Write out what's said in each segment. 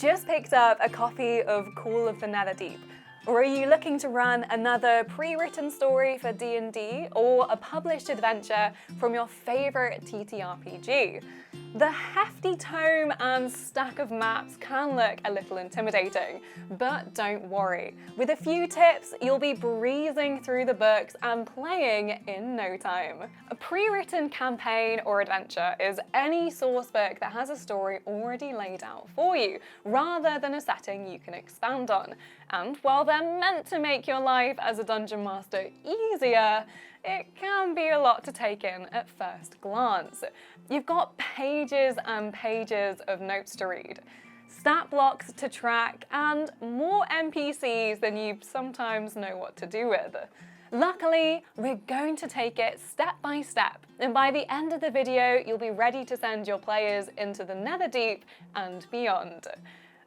just picked up a copy of Call of the Netherdeep? Or are you looking to run another pre-written story for D&D or a published adventure from your favourite TTRPG? The hefty tome and stack of maps can look a little intimidating, but don't worry. With a few tips, you'll be breezing through the books and playing in no time. A pre-written campaign or adventure is any source book that has a story already laid out for you, rather than a setting you can expand on. And while they're meant to make your life as a dungeon master easier, it can be a lot to take in at first glance. You've got pages and pages of notes to read, stat blocks to track, and more NPCs than you sometimes know what to do with. Luckily, we're going to take it step by step, and by the end of the video, you'll be ready to send your players into the Netherdeep and beyond.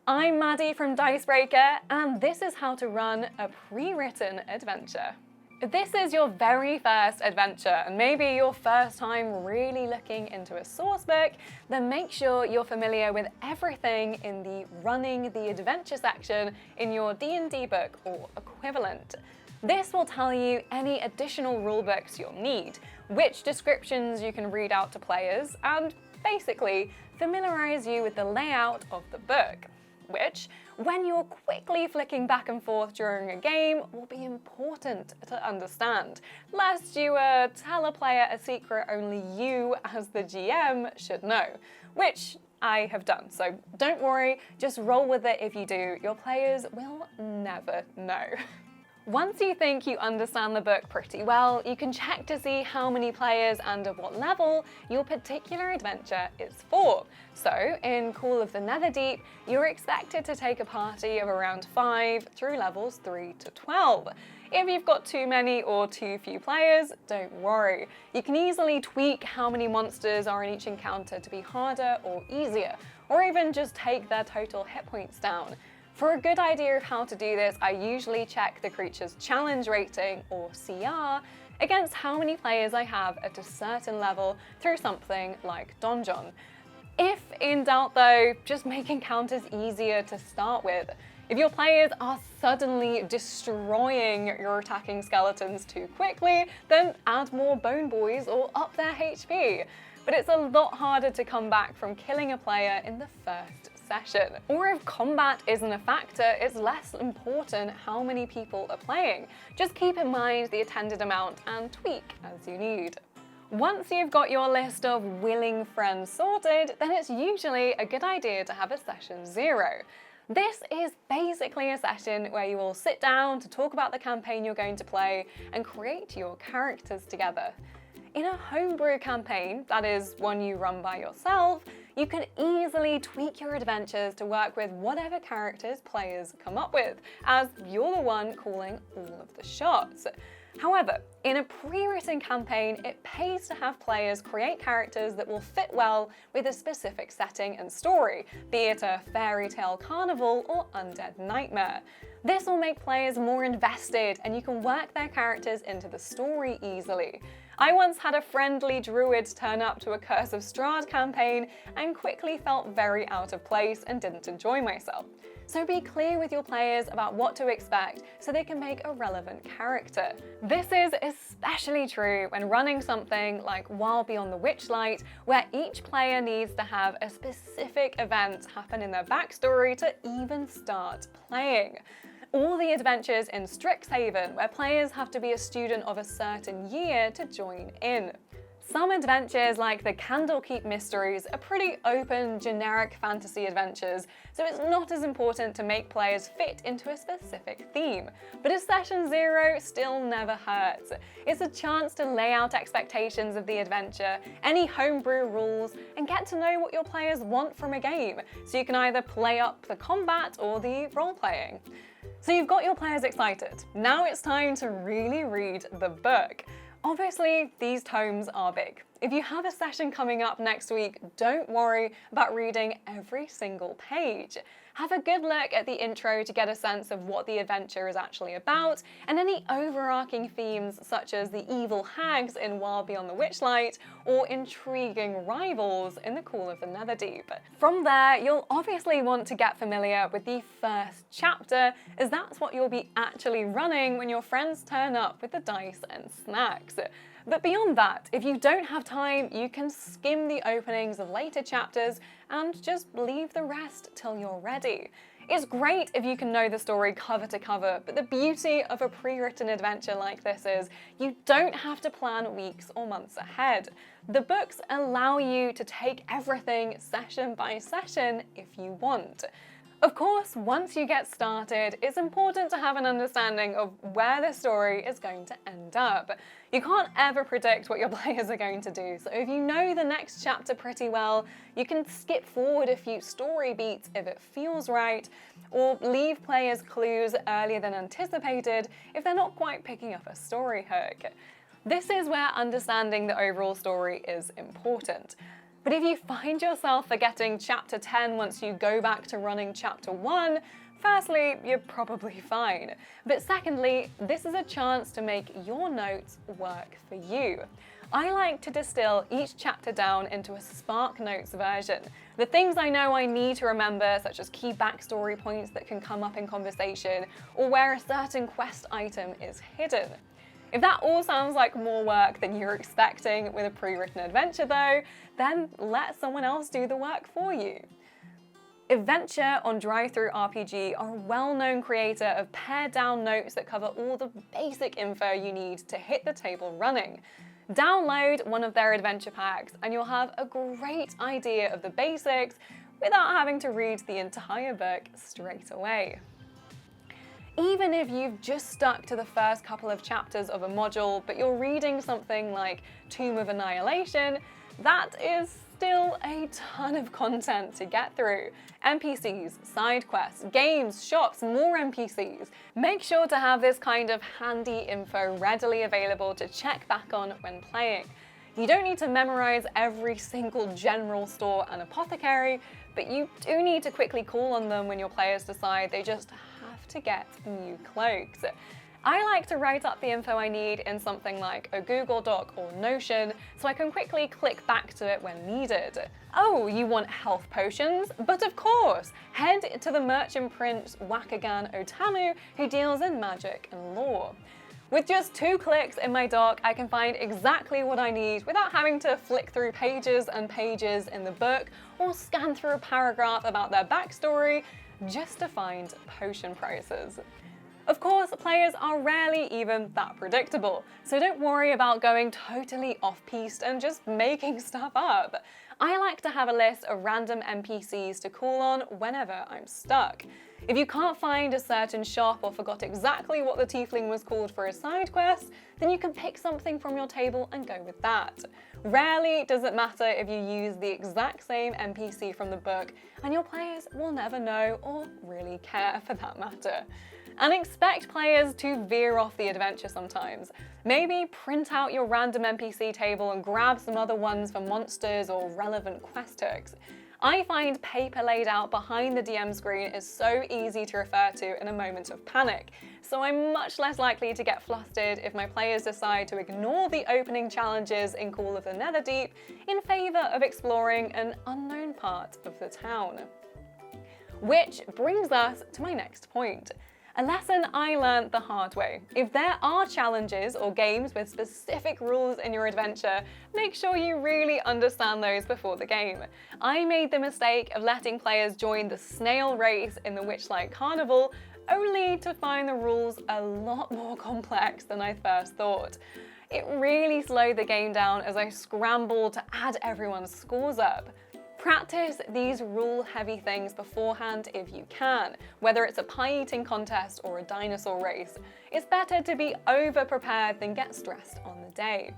I'm Maddie from Dicebreaker, and this is how to run a pre-written adventure. If this is your very first adventure and maybe your first time really looking into a source book, then make sure you're familiar with everything in the Running the Adventure section in your D&D book or equivalent. This will tell you any additional rulebooks you'll need, which descriptions you can read out to players, and basically familiarize you with the layout of the book, which, when you're quickly flicking back and forth during a game, will be important to understand, lest you tell a player a secret only you, as the GM, should know, which I have done, so don't worry, just roll with it if you do, your players will never know. Once you think you understand the book pretty well, you can check to see how many players and at what level your particular adventure is for. So, in Call of the Netherdeep, you're expected to take a party of around 5 through levels 3 to 12. If you've got too many or too few players, don't worry. You can easily tweak how many monsters are in each encounter to be harder or easier, or even just take their total hit points down. For a good idea of how to do this, I usually check the creature's challenge rating, or CR, against how many players I have at a certain level through something like Donjon. If in doubt though, just make encounters easier to start with. If your players are suddenly destroying your attacking skeletons too quickly, then add more bone boys or up their HP. But it's a lot harder to come back from killing a player in the first session. Or if combat isn't a factor, it's less important how many people are playing. Just keep in mind the attended amount and tweak as you need. Once you've got your list of willing friends sorted, then it's usually a good idea to have a session 0. This is basically a session where you all sit down to talk about the campaign you're going to play and create your characters together. In a homebrew campaign, that is one you run by yourself, you can easily tweak your adventures to work with whatever characters players come up with, as you're the one calling all of the shots. However, in a pre-written campaign, it pays to have players create characters that will fit well with a specific setting and story, be it a fairy tale carnival or undead nightmare. This will make players more invested, and you can work their characters into the story easily. I once had a friendly druid turn up to a Curse of Strahd campaign and quickly felt very out of place and didn't enjoy myself. So be clear with your players about what to expect so they can make a relevant character. This is especially true when running something like Wild Beyond the Witchlight, where each player needs to have a specific event happen in their backstory to even start playing. All the adventures in Strixhaven, where players have to be a student of a certain year to join in. Some adventures, like the Candlekeep Mysteries, are pretty open, generic fantasy adventures, so it's not as important to make players fit into a specific theme. But a session 0 still never hurts. It's a chance to lay out expectations of the adventure, any homebrew rules, and get to know what your players want from a game, so you can either play up the combat or the role-playing. So you've got your players excited. Now it's time to really read the book. Obviously, these tomes are big. If you have a session coming up next week, don't worry about reading every single page. have a good look at the intro to get a sense of what the adventure is actually about, and any overarching themes such as the evil hags in Wild Beyond the Witchlight, or intriguing rivals in the Call of the Netherdeep. From there, you'll obviously want to get familiar with the first chapter, as that's what you'll be actually running when your friends turn up with the dice and snacks. But beyond that, if you don't have time, you can skim the openings of later chapters and just leave the rest till you're ready. It's great if you can know the story cover to cover, but the beauty of a pre-written adventure like this is you don't have to plan weeks or months ahead. The books allow you to take everything session by session if you want. Of course, once you get started, it's important to have an understanding of where the story is going to end up. You can't ever predict what your players are going to do, so if you know the next chapter pretty well, you can skip forward a few story beats if it feels right, or leave players clues earlier than anticipated if they're not quite picking up a story hook. This is where understanding the overall story is important. But if you find yourself forgetting chapter 10 once you go back to running chapter 1, firstly, you're probably fine. But secondly, this is a chance to make your notes work for you. I like to distill each chapter down into a Spark Notes version. The things I know I need to remember, such as key backstory points that can come up in conversation, or where a certain quest item is hidden. If that all sounds like more work than you're expecting with a pre-written adventure though, then let someone else do the work for you. Adventure on DriveThruRPG are a well-known creator of pared-down notes that cover all the basic info you need to hit the table running. Download one of their adventure packs and you'll have a great idea of the basics without having to read the entire book straight away. Even if you've just stuck to the first couple of chapters of a module, but you're reading something like Tomb of Annihilation, that is still a ton of content to get through. NPCs, side quests, games, shops, more NPCs. Make sure to have this kind of handy info readily available to check back on when playing. You don't need to memorize every single general store and apothecary, but you do need to quickly call on them when your players decide they just have to get new cloaks. I like to write up the info I need in something like a Google Doc or Notion so I can quickly click back to it when needed. Oh, you want health potions? But of course, head to the merchant prince Wakagan Otamu, who deals in magic and lore. With just 2 clicks in my doc, I can find exactly what I need without having to flick through pages and pages in the book or scan through a paragraph about their backstory just to find potion prices. Of course, players are rarely even that predictable, so don't worry about going totally off-piste and just making stuff up. I like to have a list of random NPCs to call on whenever I'm stuck. If you can't find a certain shop or forgot exactly what the tiefling was called for a side quest, then you can pick something from your table and go with that. Rarely does it matter if you use the exact same NPC from the book, and your players will never know or really care for that matter. And expect players to veer off the adventure sometimes. Maybe print out your random NPC table and grab some other ones for monsters or relevant quest hooks. I find paper laid out behind the DM screen is so easy to refer to in a moment of panic, so I'm much less likely to get flustered if my players decide to ignore the opening challenges in Call of the Netherdeep in favour of exploring an unknown part of the town. Which brings us to my next point. A lesson I learned the hard way. If there are challenges or games with specific rules in your adventure, make sure you really understand those before the game. I made the mistake of letting players join the snail race in the Witchlight Carnival, only to find the rules a lot more complex than I first thought. It really slowed the game down as I scrambled to add everyone's scores up. Practice these rule-heavy things beforehand if you can, whether it's a pie-eating contest or a dinosaur race. It's better to be over-prepared than get stressed on the day.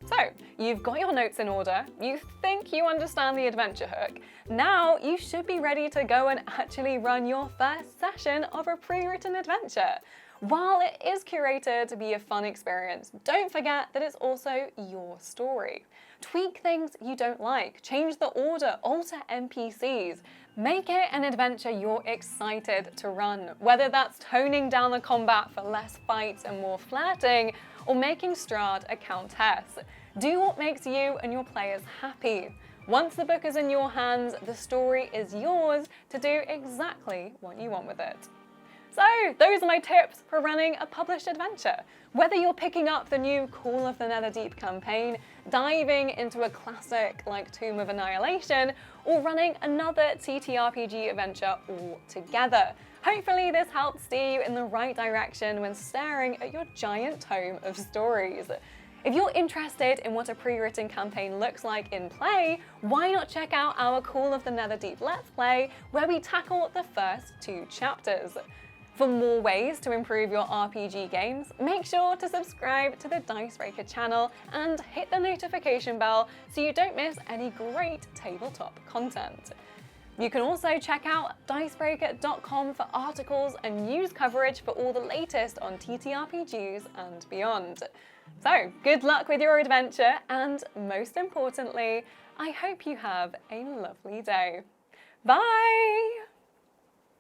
So, you've got your notes in order, you think you understand the adventure hook, now you should be ready to go and actually run your first session of a pre-written adventure. While it is curated to be a fun experience, don't forget that it's also your story. Tweak things you don't like, change the order, alter NPCs. Make it an adventure you're excited to run, whether that's toning down the combat for less fights and more flirting, or making Strahd a countess. Do what makes you and your players happy. Once the book is in your hands, the story is yours to do exactly what you want with it. So those are my tips for running a published adventure. Whether you're picking up the new Call of the Netherdeep campaign, diving into a classic like Tomb of Annihilation, or running another TTRPG adventure altogether. Hopefully this helps steer you in the right direction when staring at your giant tome of stories. If you're interested in what a pre-written campaign looks like in play, why not check out our Call of the Netherdeep Let's Play, where we tackle the first 2 chapters. For more ways to improve your RPG games, make sure to subscribe to the Dicebreaker channel and hit the notification bell so you don't miss any great tabletop content. You can also check out dicebreaker.com for articles and news coverage for all the latest on TTRPGs and beyond. So, good luck with your adventure, and most importantly, I hope you have a lovely day. Bye!